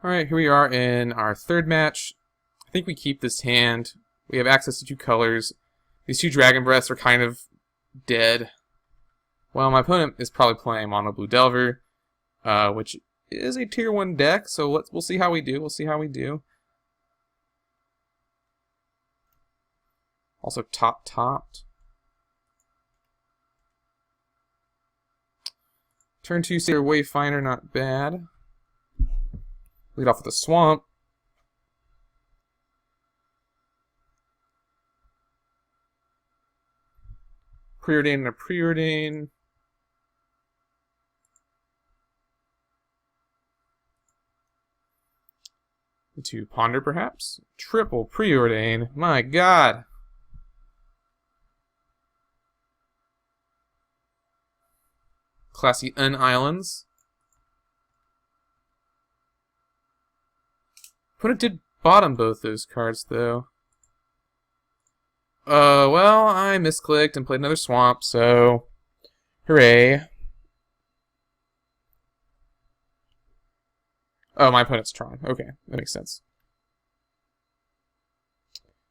Alright, here we are in our third match. I think we keep this hand. We have access to two colors. These two Dragon Breaths are kind of dead. Well, my opponent is probably playing Mono Blue Delver, which is a tier 1 deck, so we'll see how we do. We'll see how we do. Also topped. Turn 2 Satyr Wayfinder, not bad. Lead off with a Swamp. Preordain and a Preordain. To Ponder, perhaps? Triple Preordain. My god! Classy Islands. Opponent did bottom both those cards, though. Well, I misclicked and played another Swamp, so... Hooray. Oh, my opponent's Tron. Okay, that makes sense.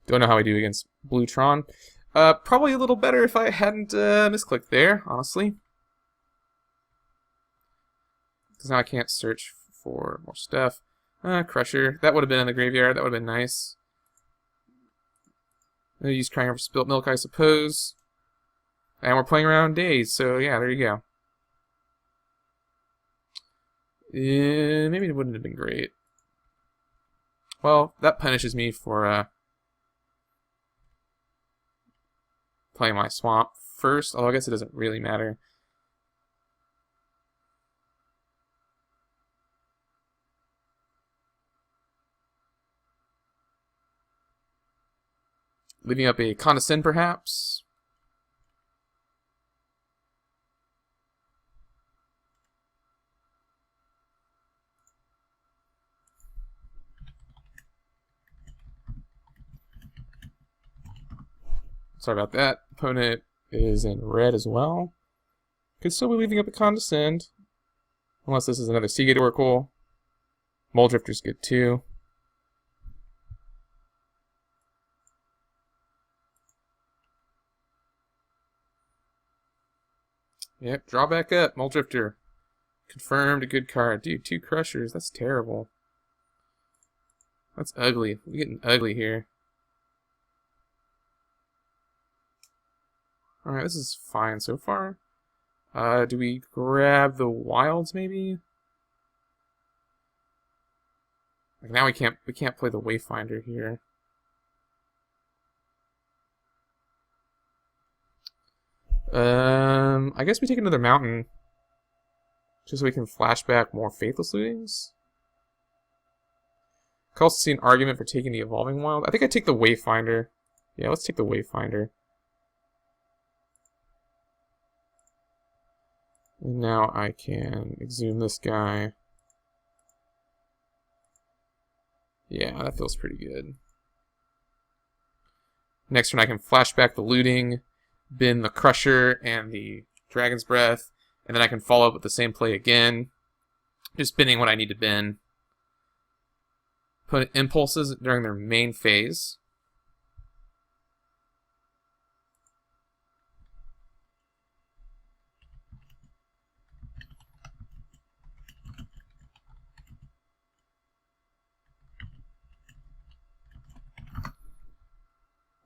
Don't know how I do against Blue Tron. Probably a little better if I hadn't misclicked there, honestly. Because now I can't search for more stuff. Crusher. That would have been in the graveyard. That would have been nice. I'll use Crying Over Spilt Milk, I suppose. And we're playing around days, so yeah, there you go. Maybe it wouldn't have been great. Well, that punishes me for playing my Swamp first, although I guess it doesn't really matter. Leaving up a Condescend, perhaps. Sorry about that. Opponent is in red as well. Could still be leaving up a Condescend. Unless this is another Seagate Oracle. Mole Drifter's good too. Yep, draw back up. Mole Drifter. Confirmed, a good card. Dude, 2 Crushers. That's terrible. That's ugly. We're getting ugly here. Alright, this is fine so far. Do we grab the Wilds, maybe? Like now we can't play the Wayfinder here. I guess we take another mountain. Just so we can flashback more Faithless Lootings. Could also see an argument for taking the Evolving Wild. I think I take the Wayfinder. Yeah, let's take the Wayfinder. And now I can exhume this guy. Yeah, that feels pretty good. Next turn I can flashback the looting, bin the Crusher and the Dragon's Breath, and then I can follow up with the same play again. Just binning what I need to bin. Put impulses during their main phase.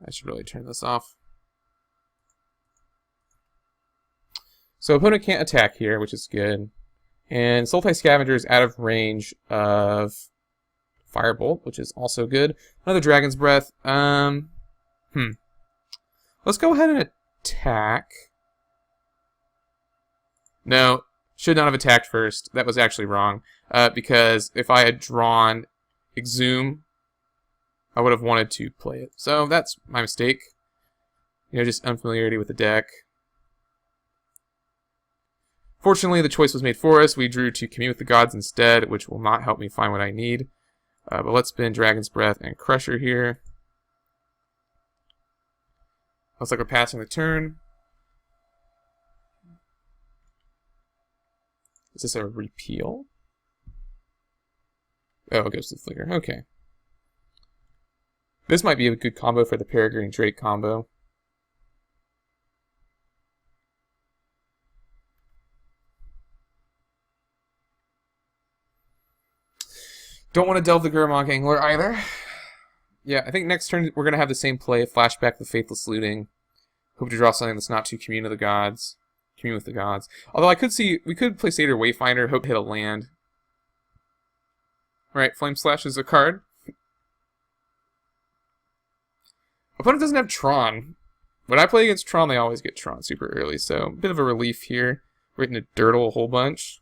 I should really turn this off. So opponent can't attack here, which is good. And Sultai Scavenger is out of range of Firebolt, which is also good. Another Dragon's Breath. Let's go ahead and attack. No, should not have attacked first. That was actually wrong. Because if I had drawn Exhume, I would have wanted to play it. So that's my mistake. You know, just unfamiliarity with the deck. Fortunately, the choice was made for us. We drew to Commune with the Gods instead, which will not help me find what I need. But let's spin Dragon's Breath and Crusher here. Looks like we're passing the turn. Is this a repeal? Oh, it goes to the Flicker. Okay. This might be a good combo for the Peregrine Drake combo. Don't want to delve the Gurmag Angler either. Yeah, I think next turn we're going to have the same play. Flashback the Faithless Looting. Hope to draw something that's not too Commune with the Gods. Although I could see, we could play Satyr Wayfinder, hope to hit a land. Alright, Flame Slash is a card. Opponent doesn't have Tron. When I play against Tron, they always get Tron super early, so a bit of a relief here. We're getting to Dirtle a whole bunch.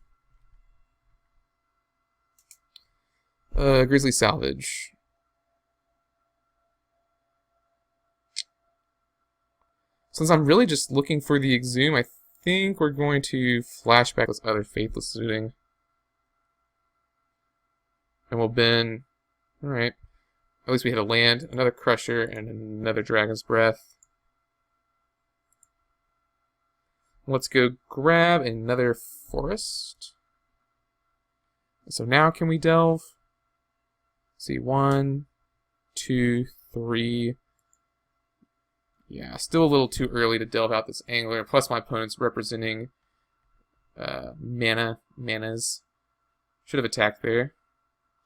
Grizzly Salvage. Since I'm really just looking for the Exhume, I think we're going to flashback this other Faithless Looting. And we'll bin. Alright. At least we hit a land, another Crusher, and another Dragon's Breath. Let's go grab another Forest. So now can we delve? Let's see, 1, 2, 3. Yeah, still a little too early to delve out this Angler. Plus my opponent's representing manas. Should have attacked there.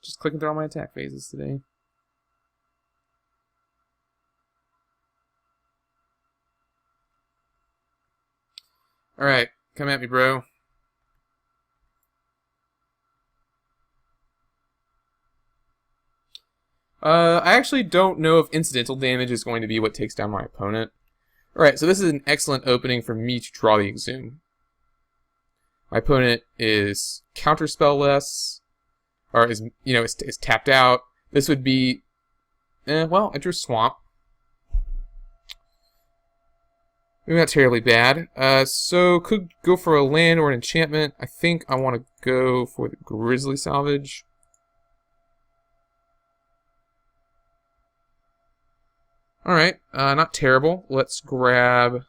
Just clicking through all my attack phases today. Alright, come at me, bro. I actually don't know if incidental damage is going to be what takes down my opponent. Alright, so this is an excellent opening for me to draw the Exhume. My opponent is counterspell-less, or is tapped out. This would be, well, I drew Swamp. Maybe not terribly bad. So could go for a land or an enchantment. I think I want to go for the Grizzly Salvage. Alright, not terrible. Let's grab...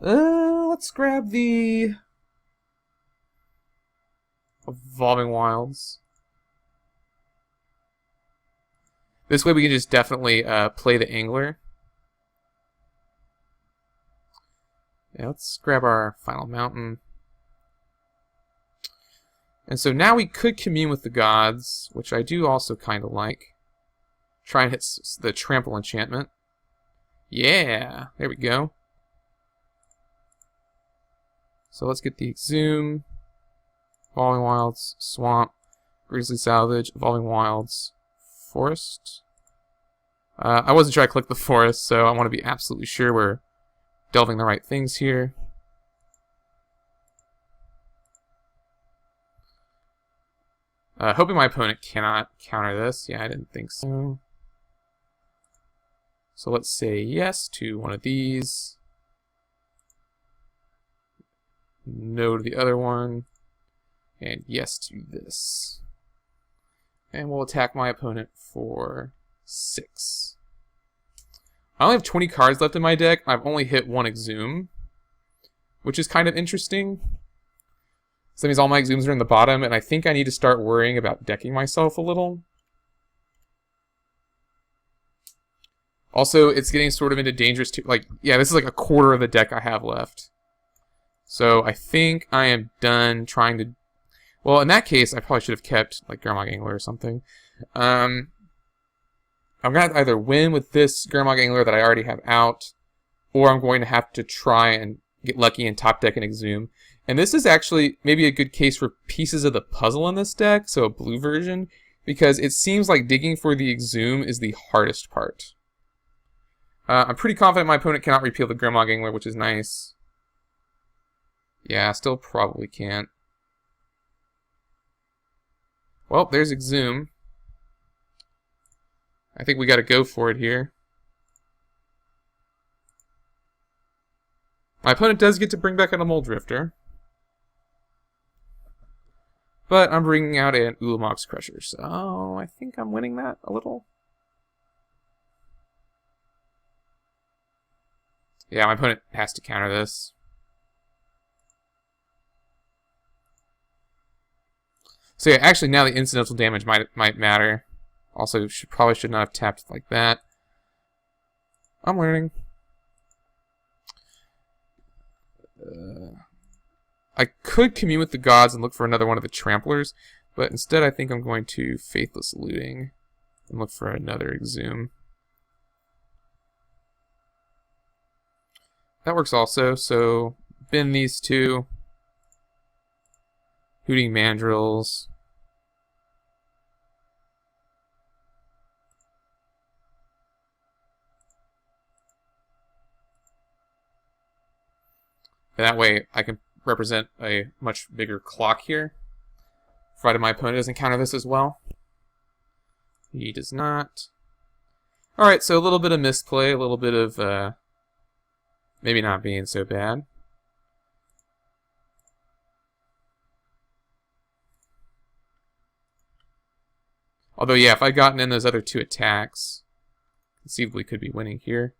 the... Evolving Wilds. This way we can just definitely play the Angler. Yeah, let's grab our final mountain. And so now we could commune with the gods, which I do also kind of like. Try and hit the Trample enchantment. Yeah, there we go. So let's get the Exhume, Evolving Wilds, Swamp, Grizzly Salvage, Evolving Wilds, Forest. I wasn't sure I clicked the Forest, so I want to be absolutely sure we're delving the right things here. Hoping my opponent cannot counter this. Yeah, I didn't think so. So let's say yes to one of these. No to the other one. And yes to this. And we'll attack my opponent for 6. I only have 20 cards left in my deck. I've only hit one Exhume, which is kind of interesting. So that means all my Exhumes are in the bottom, and I think I need to start worrying about decking myself a little. Also, it's getting sort of into dangerous yeah, this is like a quarter of the deck I have left. So I think I am done trying to... Well, in that case, I probably should have kept like Gurmag Angler or something. I'm going to either win with this Gurmag Angler that I already have out, or I'm going to have to try and get lucky and top deck an Exhume. And this is actually maybe a good case for pieces of the puzzle in this deck, so a blue version, because it seems like digging for the Exhume is the hardest part. I'm pretty confident my opponent cannot repeal the Gurmag Angler, which is nice. Yeah, still probably can't. Well, there's Exhume. I think we got to go for it here. My opponent does get to bring back an Mole Drifter. But I'm bringing out an Ulamog's Crusher, so I think I'm winning that a little. Yeah, my opponent has to counter this. So yeah, actually now the incidental damage might matter. Also, probably should not have tapped like that. I'm learning. I could commune with the gods and look for another one of the tramplers, but instead I think I'm going to Faithless Looting and look for another Exhume. That works also, so bin these two. Hooting Mandrills. And that way I can represent a much bigger clock here, provided my opponent doesn't counter this as well. He does not. Alright, so a little bit of misplay, a little bit of maybe not being so bad. Although, yeah, if I'd gotten in those other two attacks, conceivably could be winning here.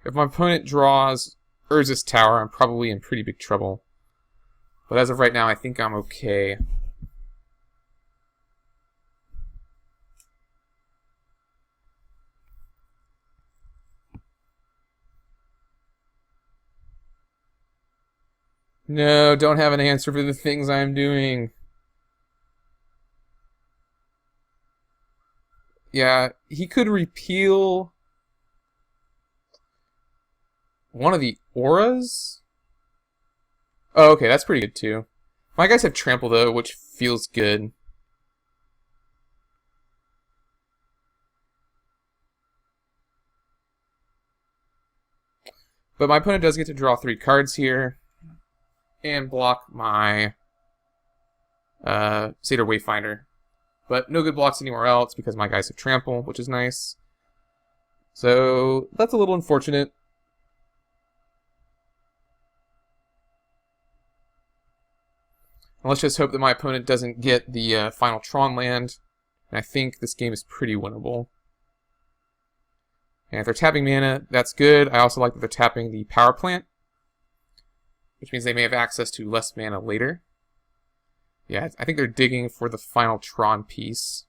If my opponent draws Urza's Tower, I'm probably in pretty big trouble. But as of right now, I think I'm okay. No, don't have an answer for the things I'm doing. Yeah, he could repeal one of the auras? Oh, okay, that's pretty good too. My guys have trample though, which feels good. But my opponent does get to draw 3 cards here and block my Satyr Wayfinder. But no good blocks anywhere else because my guys have trample, which is nice. So that's a little unfortunate. And let's just hope that my opponent doesn't get the final Tron land. And I think this game is pretty winnable. And if they're tapping mana, that's good. I also like that they're tapping the power plant, which means they may have access to less mana later. Yeah, I think they're digging for the final Tron piece.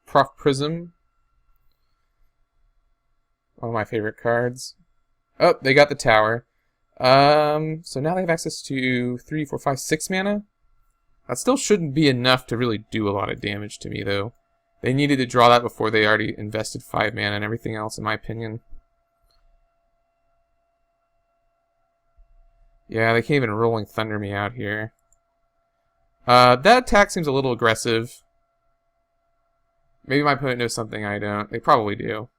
Prof Prism. One of my favorite cards. Oh, they got the tower. So now they have access to 3, 4, 5, 6 mana. That still shouldn't be enough to really do a lot of damage to me, though. They needed to draw that before they already invested 5 mana and everything else, in my opinion. Yeah, they can't even Rolling Thunder me out here. That attack seems a little aggressive. Maybe my opponent knows something I don't. They probably do.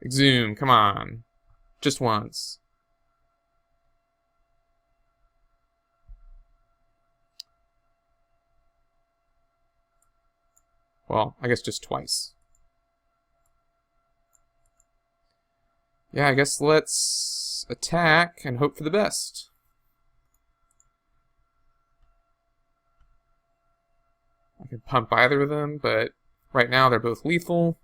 Exhume, come on. Just once. Well, I guess just twice. Yeah, I guess let's attack and hope for the best. I can pump either of them, but right now they're both lethal.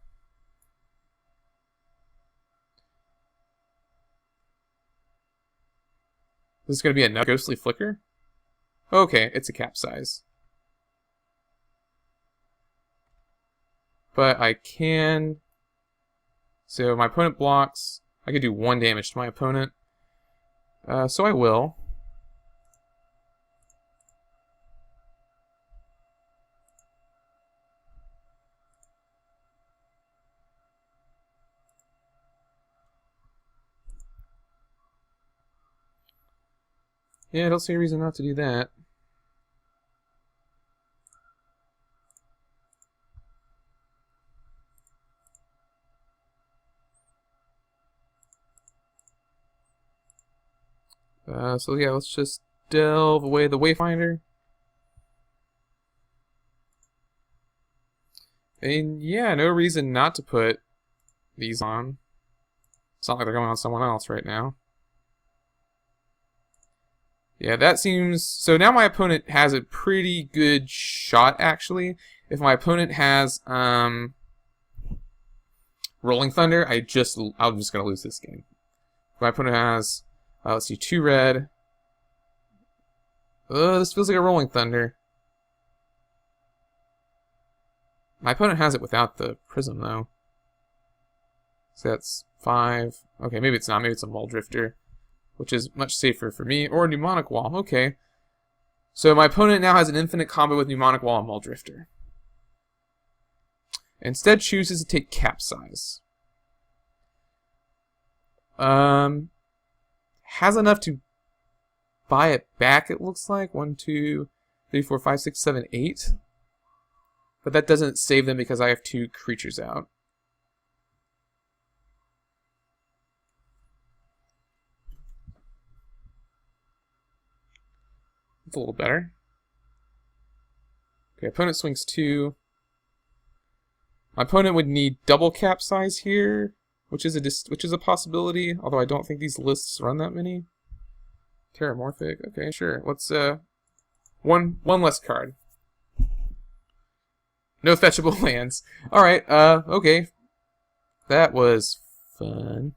This is going to be another Ghostly Flicker? Okay, it's a capsize. But I can... So my opponent blocks. I could do 1 damage to my opponent. So I will. Yeah, I don't see a reason not to do that. So yeah, let's just delve away the Wayfinder. And yeah, no reason not to put these on. It's not like they're going on someone else right now. Yeah, that seems... So now my opponent has a pretty good shot, actually. If my opponent has Rolling Thunder, I'm just going to lose this game. If my opponent has, let's see, 2 red. This feels like a Rolling Thunder. My opponent has it without the Prism, though. So that's 5. Okay, maybe it's not. Maybe it's a Mull Drifter, which is much safer for me. Or a Mnemonic Wall. Okay. So my opponent now has an infinite combo with Mnemonic Wall and Mull Drifter. Instead chooses to take Capsize. Has enough to buy it back, it looks like. 1, 2, 3, 4, 5, 6, 7, 8. But that doesn't save them because I have 2 creatures out. It's a little better. Okay, opponent swings 2. My opponent would need double Capsize here, which is a possibility. Although I don't think these lists run that many. Terramorphic. Okay, sure. Let's one less card. No fetchable lands. All right. Okay. That was fun.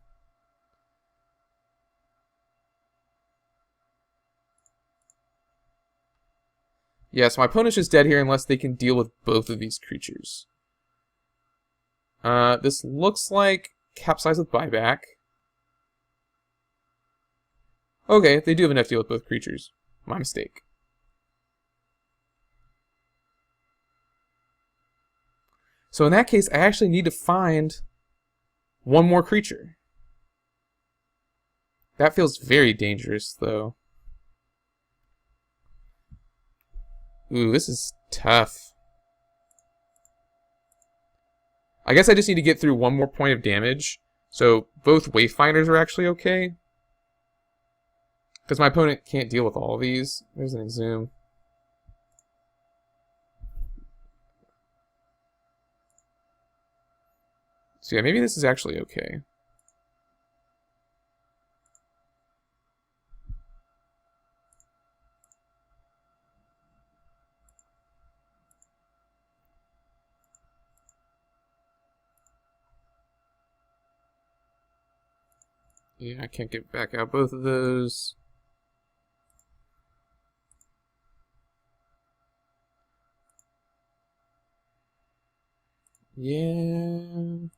Yes, my opponent's just dead here unless they can deal with both of these creatures. This looks like Capsize with buyback. Okay, they do have enough to deal with both creatures. My mistake. So in that case, I actually need to find one more creature. That feels very dangerous, though. Ooh, this is tough. I guess I just need to get through one more point of damage. So both Wayfinders are actually okay. Because my opponent can't deal with all of these. There's an Exhume. So yeah, maybe this is actually okay. Yeah, I can't get back out both of those. Yeah.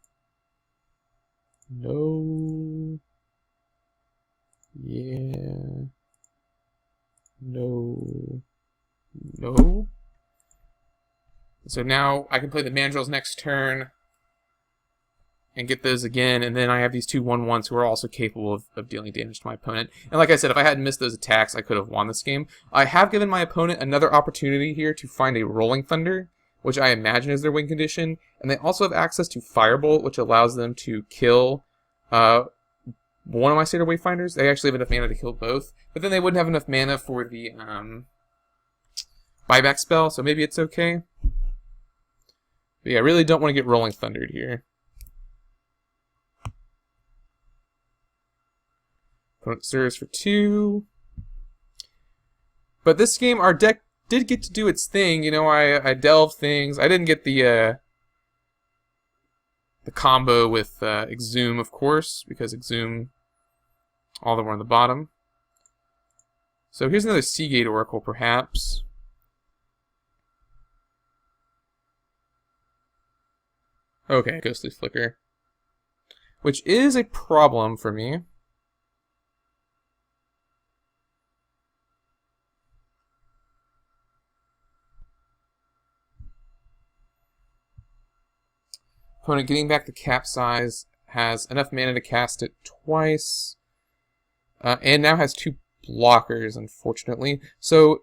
No. Yeah. No. No. So now I can play the Mandrills next turn and get those again, and then I have these 2 1/1s who are also capable of dealing damage to my opponent. And like I said, if I hadn't missed those attacks, I could have won this game. I have given my opponent another opportunity here to find a Rolling Thunder, which I imagine is their win condition, and they also have access to Firebolt, which allows them to kill one of my Satyr Wayfinders. They actually have enough mana to kill both, but then they wouldn't have enough mana for the buyback spell, so maybe it's okay. But yeah, I really don't want to get Rolling Thundered here. Opponent serves for 2. But this game, our deck did get to do its thing. You know, I delved things. I didn't get the combo with Exhume, of course, because Exhume, all the way on the bottom. So here's another Seagate Oracle, perhaps. Okay, Ghostly Flicker. Which is a problem for me. Opponent getting back the Capsize, has enough mana to cast it twice, and now has 2 blockers, unfortunately. So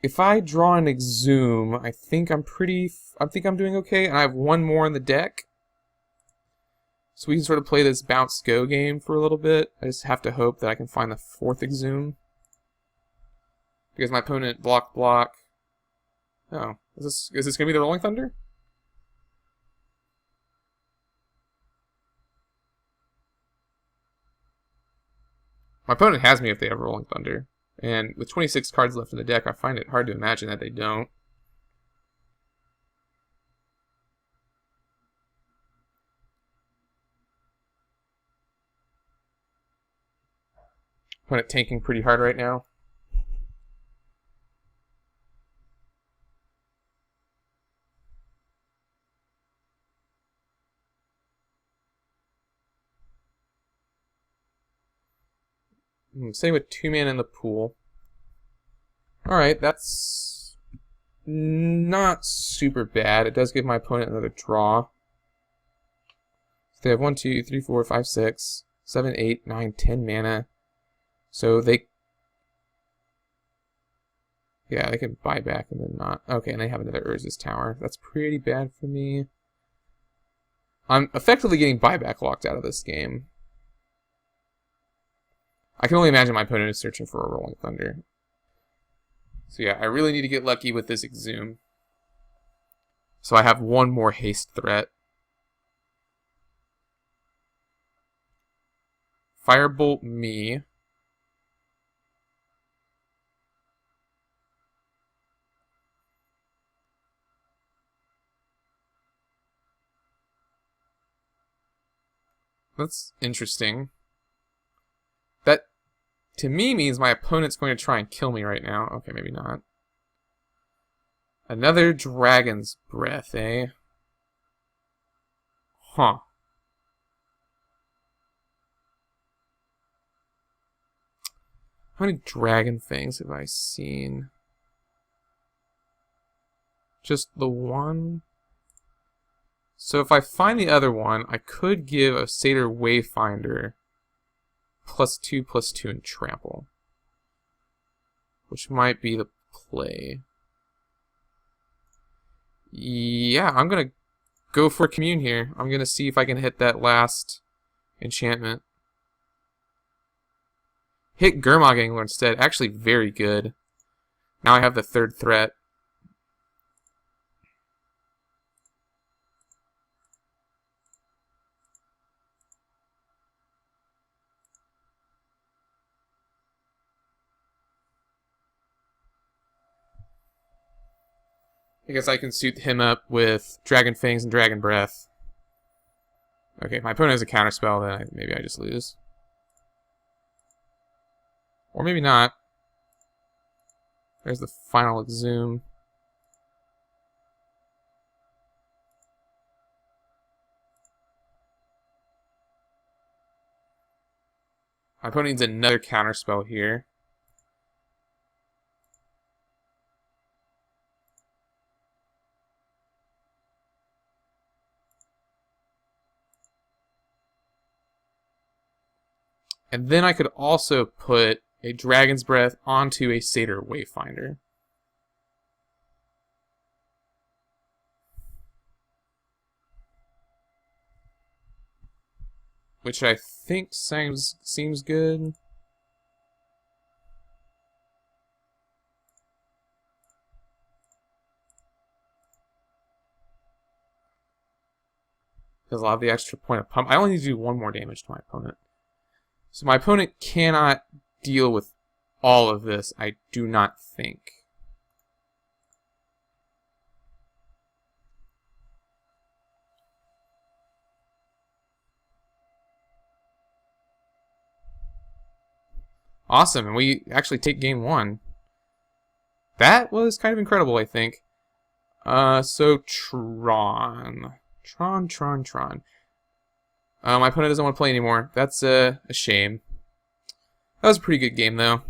if I draw an Exhume, I think I'm doing okay, and I have 1 more in the deck. So we can sort of play this bounce go game for a little bit. I just have to hope that I can find the 4th Exhume. Because my opponent block. Oh, is this gonna be the Rolling Thunder? My opponent has me if they have Rolling Thunder. And with 26 cards left in the deck, I find it hard to imagine that they don't. Opponent tanking pretty hard right now. Same with 2 mana in the pool. Alright, that's not super bad. It does give my opponent another draw. So they have 1, 2, 3, 4, 5, 6, 7, 8, 9, 10 mana. So they... Yeah, they can buy back and then not. Okay, and they have another Urza's Tower. That's pretty bad for me. I'm effectively getting buyback locked out of this game. I can only imagine my opponent is searching for a Rolling Thunder. So yeah, I really need to get lucky with this Exhume. So I have one more haste threat. Firebolt me. That's interesting. That, to me, means my opponent's going to try and kill me right now. Okay, maybe not. Another Dragon's Breath, eh? Huh. How many Dragon Fangs have I seen? Just the one? So if I find the other one, I could give a Satyr Wayfinder +2/+2 and trample. Which might be the play. Yeah, I'm gonna go for Commune here. I'm gonna see if I can hit that last enchantment. Hit Gurmag Angler instead. Actually very good. Now I have the third threat. I guess I can suit him up with Dragon Fangs and Dragon Breath. Okay, if my opponent has a counterspell, then maybe I just lose. Or maybe not. There's the final Exhume. My opponent needs another counterspell here. And then I could also put a Dragon's Breath onto a Satyr Wayfinder. Which I think seems good. Because I'll have the extra point of pump. I only need to do one more damage to my opponent. So my opponent cannot deal with all of this, I do not think. Awesome, and we actually take game 1. That was kind of incredible, I think. So Tron. My opponent doesn't want to play anymore. That's a shame. That was a pretty good game, though.